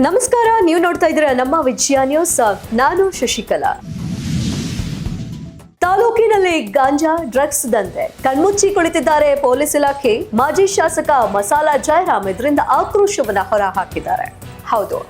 ನಮಸ್ಕಾರ, ನೀವು ನೋಡ್ತಾ ಇದ್ದೀರಾ ನಮ್ಮ ವಿಜಯ ನ್ಯೂಸ್. ನಾನು ಶಶಿಕಲಾ. ತಾಲೂಕಿನಲ್ಲಿ ಗಾಂಜಾ ಡ್ರಗ್ಸ್ ದಂತೆ ಕಣ್ಮುಚ್ಚಿ ಕುಳಿತಿದ್ದಾರೆ ಪೊಲೀಸ್ ಇಲಾಖೆ. ಮಾಜಿ ಶಾಸಕ ಮಸಾಲಾ ಜಯರಾಮ್ ಇದರಿಂದ ಆಕ್ರೋಶವನ್ನ ಹೊರಹಾಕಿದ್ದಾರೆ. ಹೌದು,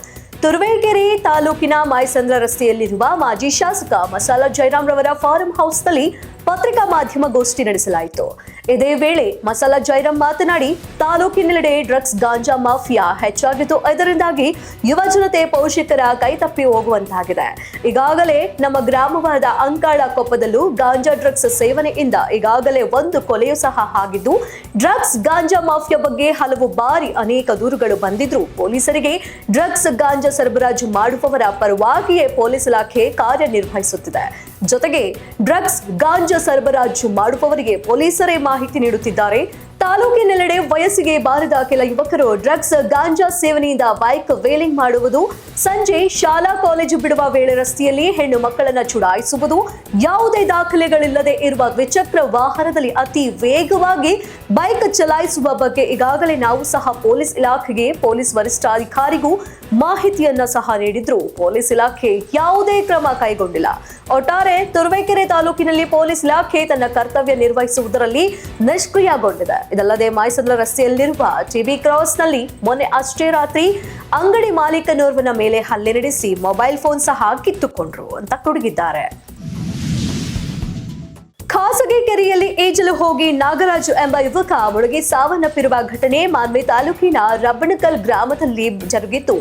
ತುರುವೇಕೆರೆ ತಾಲೂಕಿನ ಮಾಯಸಂದ್ರ ರಸ್ತೆಯಲ್ಲಿರುವ ಮಾಜಿ ಶಾಸಕ ಮಸಾಲಾ ಜಯರಾಮ್ ರವರ ಫಾರ್ಮ್ ಹೌಸ್ನಲ್ಲಿ ಪತ್ರಿಕಾ ಮಾಧ್ಯಮ ಗೋಷ್ಠಿ ನಡೆಸಲಾಯಿತು. ಇದೇ ವೇಳೆ ಮಸಾಲಾ ಜಯರಾಮ್ ಮಾತನಾಡಿ, ತಾಲೂಕಿನೆಲ್ಲೆಡೆ ಡ್ರಗ್ಸ್ ಗಾಂಜಾ ಮಾಫಿಯಾ ಹೆಚ್ಚಾಗಿದ್ದು, ಇದರಿಂದಾಗಿ ಯುವ ಜನತೆ ಪೋಷಕರ ಕೈತಪ್ಪಿ ಹೋಗುವಂತಾಗಿದೆ. ಈಗಾಗಲೇ ನಮ್ಮ ಗ್ರಾಮವಾದ ಅಂಕಾಳ ಕೊಪ್ಪದಲ್ಲೂ ಗಾಂಜಾ ಡ್ರಗ್ಸ್ ಸೇವನೆಯಿಂದ ಈಗಾಗಲೇ ಒಂದು ಕೊಲೆಯೂ ಸಹ ಆಗಿದ್ದು, ಡ್ರಗ್ಸ್ ಗಾಂಜಾ ಮಾಫಿಯಾ ಬಗ್ಗೆ ಹಲವು ಬಾರಿ ಅನೇಕ ದೂರುಗಳು ಬಂದಿದ್ರು. ಪೊಲೀಸರಿಗೆ ಡ್ರಗ್ಸ್ ಗಾಂಜಾ ಸರಬರಾಜು ಮಾಡುವವರ ಪರವಾಗಿಯೇ ಪೊಲೀಸ್ ಇಲಾಖೆ ಕಾರ್ಯನಿರ್ವಹಿಸುತ್ತಿದೆ. ಜೊತೆಗೆ ಡ್ರಗ್ಸ್ ಗಾಂಜಾ ಸರಬರಾಜು ಮಾಡುವವರಿಗೆ ಪೊಲೀಸರೇ ಮಾಹಿತಿ ನೀಡುತ್ತಿದ್ದಾರೆ. ತಾಲೂಕಿನೆಲ್ಲೆಡೆ ವಯಸ್ಸಿಗೆ ಬಾರದ ಕೆಲ ಯುವಕರು ಡ್ರಗ್ಸ್ ಗಾಂಜಾ ಸೇವನೆಯಿಂದ ಬೈಕ್ ವೇಲಿಂಗ್ ಮಾಡುವುದು, ಸಂಜೆ ಶಾಲಾ ಕಾಲೇಜು ಬಿಡುವ ವೇಳೆ ರಸ್ತೆಯಲ್ಲಿ ಹೆಣ್ಣು ಮಕ್ಕಳನ್ನ ಚುಡಾಯಿಸುವುದು, ಯಾವುದೇ ದಾಖಲೆಗಳಿಲ್ಲದೆ ಇರುವ ದ್ವಿಚಕ್ರ ವಾಹನದಲ್ಲಿ ಅತಿ ವೇಗವಾಗಿ ಬೈಕ್ ಚಲಾಯಿಸುವ ಬಗ್ಗೆ ಈಗಾಗಲೇ ನಾವು ಸಹ ಪೊಲೀಸ್ ಇಲಾಖೆಗೆ, ಪೊಲೀಸ್ ವರಿಷ್ಠಾಧಿಕಾರಿಗೂ ಮಾಹಿತಿಯನ್ನ ಸಹ ನೀಡಿದ್ರು. ಪೊಲೀಸ್ ಇಲಾಖೆ ಯಾವುದೇ ಕ್ರಮ ಕೈಗೊಂಡಿಲ್ಲ. ಒಟ್ಟಾರೆ ತುರುವೇಕೆರೆ ತಾಲೂಕಿನಲ್ಲಿ ಪೊಲೀಸ್ ಇಲಾಖೆ ತನ್ನ ಕರ್ತವ್ಯ ನಿರ್ವಹಿಸುವುದರಲ್ಲಿ ನಿಷ್ಕ್ರಿಯಗೊಂಡಿದೆ. ಇದಲ್ಲದೆ ಮಾಯಸಂದ್ರ ರಸ್ತೆಯಲ್ಲಿರುವ ಟಿಬಿ ಕ್ರಾಸ್ನಲ್ಲಿ ಮೊನ್ನೆ ಅಷ್ಟೇ ರಾತ್ರಿ ಅಂಗಡಿ ಮಾಲೀಕನೋರ್ವನ ಮೇಲೆ ಹಲ್ಲೆ ನಡೆಸಿ ಮೊಬೈಲ್ ಫೋನ್ ಸಹ ಕಿತ್ತುಕೊಂಡ್ರು ಅಂತ ಕುಡುಗಿದ್ದಾರೆ. ಖಾಸಗಿ ಕೆರೆಯಲ್ಲಿ ಈಜಲು ಹೋಗಿ ನಾಗರಾಜು ಎಂಬ ಯುವಕ ಮುಳುಗಿ ಸಾವನ್ನಪ್ಪಿರುವ ಘಟನೆ ಮಾನ್ವಿ ತಾಲೂಕಿನ ರಬ್ಬಣಕಲ್ ಗ್ರಾಮದಲ್ಲಿ ಜರುಗಿದ್ದು,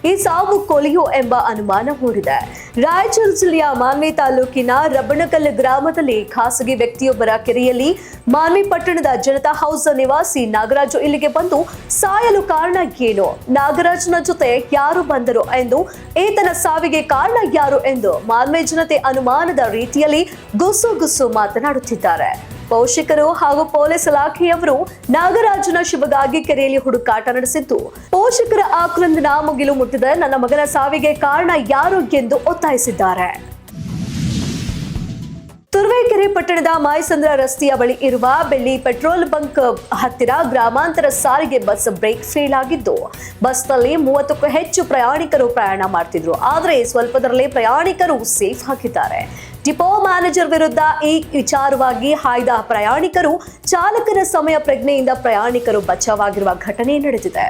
ಈ ಸಾವು ಕೊಲೆಯೋ ಎಂಬ ಅನುಮಾನ ಮೂಡಿದೆ. ರಾಯಚೂರು ಜಿಲ್ಲೆಯ ಮಾನ್ವಿ ತಾಲೂಕಿನ ರಬ್ಬಣಕಲ್ ಗ್ರಾಮದಲ್ಲಿ ಖಾಸಗಿ ವ್ಯಕ್ತಿಯೊಬ್ಬರ ಕೆರೆಯಲ್ಲಿ ಮಾನ್ವಿ ಪಟ್ಟಣದ ಜನತಾ ಹೌಸ್ ನಿವಾಸಿ ನಾಗರಾಜು ಇಲ್ಲಿಗೆ ಬಂದು ಸಾಯಲು ಕಾರಣ ಏನು, ನಾಗರಾಜನ ಜೊತೆ ಯಾರು ಬಂದರು ಎಂದು, ಈತನ ಸಾವಿಗೆ ಕಾರಣ ಯಾರು ಎಂದು ಮಾನ್ವಿ ಜನತೆ ಅನುಮಾನದ ರೀತಿಯಲ್ಲಿ ಗುಸು ಗುಸು ಮಾತನಾಡುತ್ತಿದ್ದಾರೆ. ಪೋಷಕರು ಹಾಗೂ ಪೊಲೀಸ್ ಇಲಾಖೆಯವರು ನಾಗರಾಜನ ಶಿವಗಾಗಿ ಕೆರೆಯಲ್ಲಿ ಹುಡುಕಾಟ ನಡೆಸಿದ್ದು, ಪೋಷಕರ ಆಕ್ರಂದನ ಮುಗಿಲು ಮುಟ್ಟಿದ ನನ್ನ ಮಗನ ಸಾವಿಗೆ ಕಾರಣ ಯಾರು ಎಂದು ಒತ್ತಾಯಿಸಿದ್ದಾರೆ. ತುರುವೇಕೆರೆ ಪಟ್ಟಣದ ಮಾಯಸಂದ್ರ ರಸ್ತೆಯ ಬಳಿ ಇರುವ ಬೆಳ್ಳಿ ಪೆಟ್ರೋಲ್ ಬಂಕ್ ಹತ್ತಿರ ಗ್ರಾಮಾಂತರ ಸಾರಿಗೆ ಬಸ್ ಬ್ರೇಕ್ ಫೇಲ್ ಆಗಿದ್ದು, ಬಸ್ನಲ್ಲಿ 30ಕ್ಕೂ ಹೆಚ್ಚು ಪ್ರಯಾಣಿಕರು ಪ್ರಯಾಣ ಮಾಡ್ತಿದ್ರು. ಆದರೆ ಸ್ವಲ್ಪದರಲ್ಲೇ ಪ್ರಯಾಣಿಕರು ಸೇಫ್ ಆಗಿದ್ದಾರೆ. ಡಿಪೋ ಮ್ಯಾನೇಜರ್ ವಿರುದ್ಧ ಈ ವಿಚಾರವಾಗಿ ಹಾಯ್ದ ಪ್ರಯಾಣಿಕರು ಚಾಲಕನ ಸಮಯ ಪ್ರಜ್ಞೆಯಿಂದ ಪ್ರಯಾಣಿಕರು ಬಚಾವಾಗಿರುವ ಘಟನೆ ನಡೆದಿದೆ.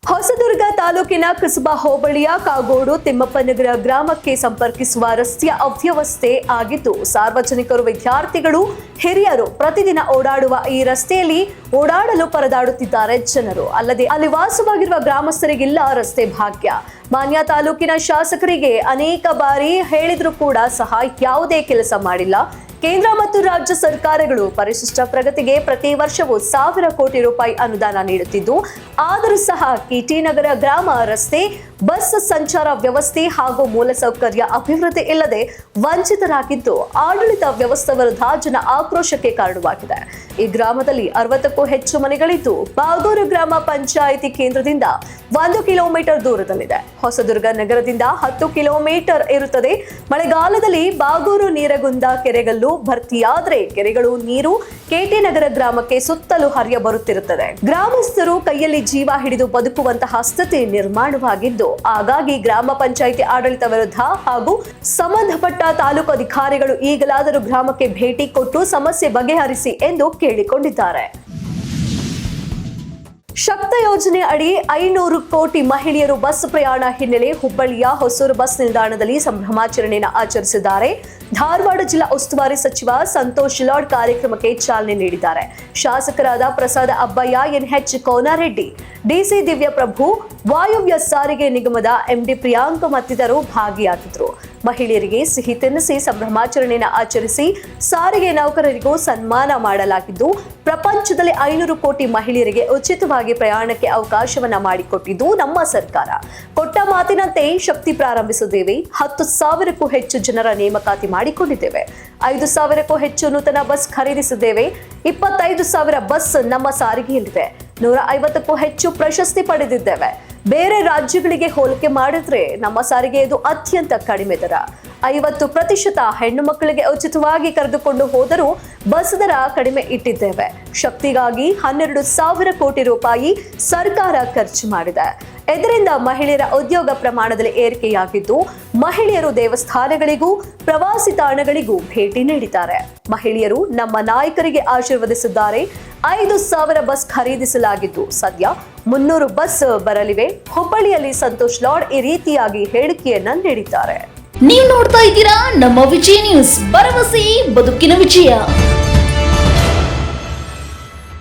ಹೊಸದುರ್ಗ ತಾಲೂಕಿನ ಕಸಬಾ ಹೋಬಳಿಯ ಕಾಗೋಡು ತಿಮ್ಮಪ್ಪನಗರ ಗ್ರಾಮಕ್ಕೆ ಸಂಪರ್ಕಿಸುವ ರಸ್ತೆಯ ಅವ್ಯವಸ್ಥೆ ಆಗಿದ್ದು, ಸಾರ್ವಜನಿಕರು, ವಿದ್ಯಾರ್ಥಿಗಳು, ಹಿರಿಯರು ಪ್ರತಿದಿನ ಓಡಾಡುವ ಈ ರಸ್ತೆಯಲ್ಲಿ ಓಡಾಡಲು ಪರದಾಡುತ್ತಿದ್ದಾರೆ ಜನರು. ಅಲ್ಲದೆ ಅಲ್ಲಿ ವಾಸವಾಗಿರುವ ಗ್ರಾಮಸ್ಥರಿಗಿಲ್ಲ ರಸ್ತೆ ಭಾಗ್ಯ. ಮಾನ್ಯ ತಾಲೂಕಿನ ಶಾಸಕರಿಗೆ ಅನೇಕ ಬಾರಿ ಹೇಳಿದ್ರು ಕೂಡ ಸಹ ಯಾವುದೇ ಕೆಲಸ ಮಾಡಿಲ್ಲ. ಕೇಂದ್ರ ಮತ್ತು ರಾಜ್ಯ ಸರ್ಕಾರಗಳು ಪರಿಶಿಷ್ಟ ಪ್ರಗತಿಗೆ ಪ್ರತಿ ವರ್ಷವೂ 1,000 ಕೋಟಿ ರೂಪಾಯಿ ಅನುದಾನ ನೀಡುತ್ತಿದ್ದು, ಆದರೂ ಸಹ ಕೆಟಿ ನಗರ ಗ್ರಾಮ ರಸ್ತೆ, ಬಸ್ ಸಂಚಾರ ವ್ಯವಸ್ಥೆ ಹಾಗೂ ಮೂಲಸೌಕರ್ಯ ಅಭಿವೃದ್ಧಿ ಇಲ್ಲದೆ ವಂಚಿತರಾಗಿದ್ದು, ಆಡಳಿತ ವ್ಯವಸ್ಥೆ ವಿರುದ್ಧ ಜನ ಆಕ್ರೋಶಕ್ಕೆ ಕಾರಣವಾಗಿದೆ. ಈ ಗ್ರಾಮದಲ್ಲಿ 60ಕ್ಕೂ ಹೆಚ್ಚು ಮನೆಗಳಿದ್ದು, ಬಾಗೂರು ಗ್ರಾಮ ಪಂಚಾಯಿತಿ ಕೇಂದ್ರದಿಂದ 1 ಕಿಲೋಮೀಟರ್ ದೂರದಲ್ಲಿದೆ. ಹೊಸದುರ್ಗ ನಗರದಿಂದ 10 ಕಿಲೋಮೀಟರ್ ಇರುತ್ತದೆ. ಮಳೆಗಾಲದಲ್ಲಿ ಬಾಗೂರು ನೀರಗುಂದ ಕೆರೆಗಲ್ಲು ಭರ್ತಿಯಾದ್ರೆ ಕೆರೆಗಳು ನೀರು ಕೆಟಿ ನಗರ ಗ್ರಾಮಕ್ಕೆ ಸುತ್ತಲೂ ಹರಿಯ ಬರುತ್ತಿರುತ್ತದೆ. ಗ್ರಾಮಸ್ಥರು ಕೈಯಲ್ಲಿ ಜೀವ ಹಿಡಿದು ಬದುಕುವಂತಹ ಸ್ಥಿತಿ ನಿರ್ಮಾಣವಾಗಿದ್ದು, ಹಾಗಾಗಿ ಗ್ರಾಮ ಪಂಚಾಯಿತಿ ಆಡಳಿತ ವಿರುದ್ಧ ಹಾಗೂ ಸಂಬಂಧಪಟ್ಟ ತಾಲೂಕು ಅಧಿಕಾರಿಗಳು ಈಗಲಾದರೂ ಗ್ರಾಮಕ್ಕೆ ಭೇಟಿ ಕೊಟ್ಟು ಸಮಸ್ಯೆ ಬಗೆಹರಿಸಿ ಎಂದು ಕೇಳಿಕೊಂಡಿದ್ದಾರೆ. ಶಕ್ತ ಯೋಜನೆ ಅಡಿ 500 ಕೋಟಿ ಮಹಿಳೆಯರು ಬಸ್ ಪ್ರಯಾಣ ಹಿನ್ನೆಲೆ ಹುಬ್ಬಳ್ಳಿಯ ಹೊಸೂರು ಬಸ್ ನಿಲ್ದಾಣದಲ್ಲಿ ಸಂಭ್ರಮಾಚರಣೆಯನ್ನು ಆಚರಿಸಿದ್ದಾರೆ. ಧಾರವಾಡ ಜಿಲ್ಲಾ ಉಸ್ತುವಾರಿ ಸಚಿವ ಸಂತೋಷ್ ಲಾಡ್ ಕಾರ್ಯಕ್ರಮಕ್ಕೆ ಚಾಲನೆ ನೀಡಿದ್ದಾರೆ. ಶಾಸಕರಾದ ಪ್ರಸಾದ ಅಬ್ಬಯ್ಯ, NH ಕೋನಾರೆಡ್ಡಿ, DC ದಿವ್ಯಪ್ರಭು, ವಾಯುವ್ಯ ಸಾರಿಗೆ ನಿಗಮದ MD ಪ್ರಿಯಾಂಕ ಮತ್ತಿತರರು ಭಾಗಿಯಾಗಿದ್ದರು. ಮಹಿಳೆಯರಿಗೆ ಸಿಹಿ ತಿನ್ನಿಸಿ ಸಂಭ್ರಮಾಚರಣೆಯನ್ನು ಆಚರಿಸಿ ಸಾರಿಗೆ ನೌಕರರಿಗೂ ಸನ್ಮಾನ ಮಾಡಲಾಗಿದ್ದು, ಪ್ರಪಂಚದಲ್ಲಿ 500 ಕೋಟಿ ಮಹಿಳೆಯರಿಗೆ ಉಚಿತವಾಗಿ ಪ್ರಯಾಣಕ್ಕೆ ಅವಕಾಶವನ್ನ ಮಾಡಿಕೊಟ್ಟಿದ್ದು ನಮ್ಮ ಸರ್ಕಾರ. ಕೊಟ್ಟ ಮಾತಿನಂತೆ ಶಕ್ತಿ ಪ್ರಾರಂಭಿಸಿದ್ದೇವೆ. 10,000ಕ್ಕೂ ಹೆಚ್ಚು ಜನರ ನೇಮಕಾತಿ ಮಾಡಿಕೊಂಡಿದ್ದೇವೆ. 5,000ಕ್ಕೂ ಹೆಚ್ಚು ನೂತನ ಬಸ್ ಖರೀದಿಸಿದ್ದೇವೆ. 25,000 ಬಸ್ ನಮ್ಮ ಸಾರಿಗೆಯಲ್ಲಿದೆ. 150ಕ್ಕೂ ಹೆಚ್ಚು ಪ್ರಶಸ್ತಿ ಪಡೆದಿದ್ದೇವೆ. ಬೇರೆ ರಾಜ್ಯಗಳಿಗೆ ಹೋಲಿಕೆ ಮಾಡಿದ್ರೆ ನಮ್ಮ ಸಾರಿಗೆ ಇದು ಅತ್ಯಂತ ಕಡಿಮೆ ದರ. 50% ಹೆಣ್ಣು ಮಕ್ಕಳಿಗೆ ಉಚಿತವಾಗಿ ಕರೆದುಕೊಂಡು ಹೋದರೂ ಬಸ್ ದರ ಕಡಿಮೆ ಇಟ್ಟಿದ್ದೇವೆ. ಶಕ್ತಿಗಾಗಿ 12,000 ಕೋಟಿ ರೂಪಾಯಿ ಸರ್ಕಾರ ಖರ್ಚು ಮಾಡಿದೆ. ಇದರಿಂದ ಮಹಿಳೆಯರ ಉದ್ಯೋಗ ಪ್ರಮಾಣದಲ್ಲಿ ಏರಿಕೆಯಾಗಿದ್ದು, ಮಹಿಳೆಯರು ದೇವಸ್ಥಾನಗಳಿಗೂ ಪ್ರವಾಸಿ ತಾಣಗಳಿಗೂ ಭೇಟಿ ನೀಡಿದ್ದಾರೆ. ಮಹಿಳೆಯರು ನಮ್ಮ ನಾಯಕರಿಗೆ ಆಶೀರ್ವದಿಸಿದ್ದಾರೆ. 5,000 ಬಸ್ ಖರೀದಿಸಲಾಗಿದ್ದು ಸದ್ಯ 300 ಬಸ್ ಬರಲಿವೆ. ಹುಬ್ಬಳ್ಳಿಯಲ್ಲಿ ಸಂತೋಷ್ ಲಾಡ್ ಈ ರೀತಿಯಾಗಿ ಹೇಳಿಕೆಯನ್ನ ನೀಡಿದ್ದಾರೆ. ನೀವು ನೋಡ್ತಾ ಇದ್ದೀರಾ ನಮ್ಮ ವಿಜಯ ನ್ಯೂಸ್, ಭರವಸೆ ಬದುಕಿನ ವಿಜಯ.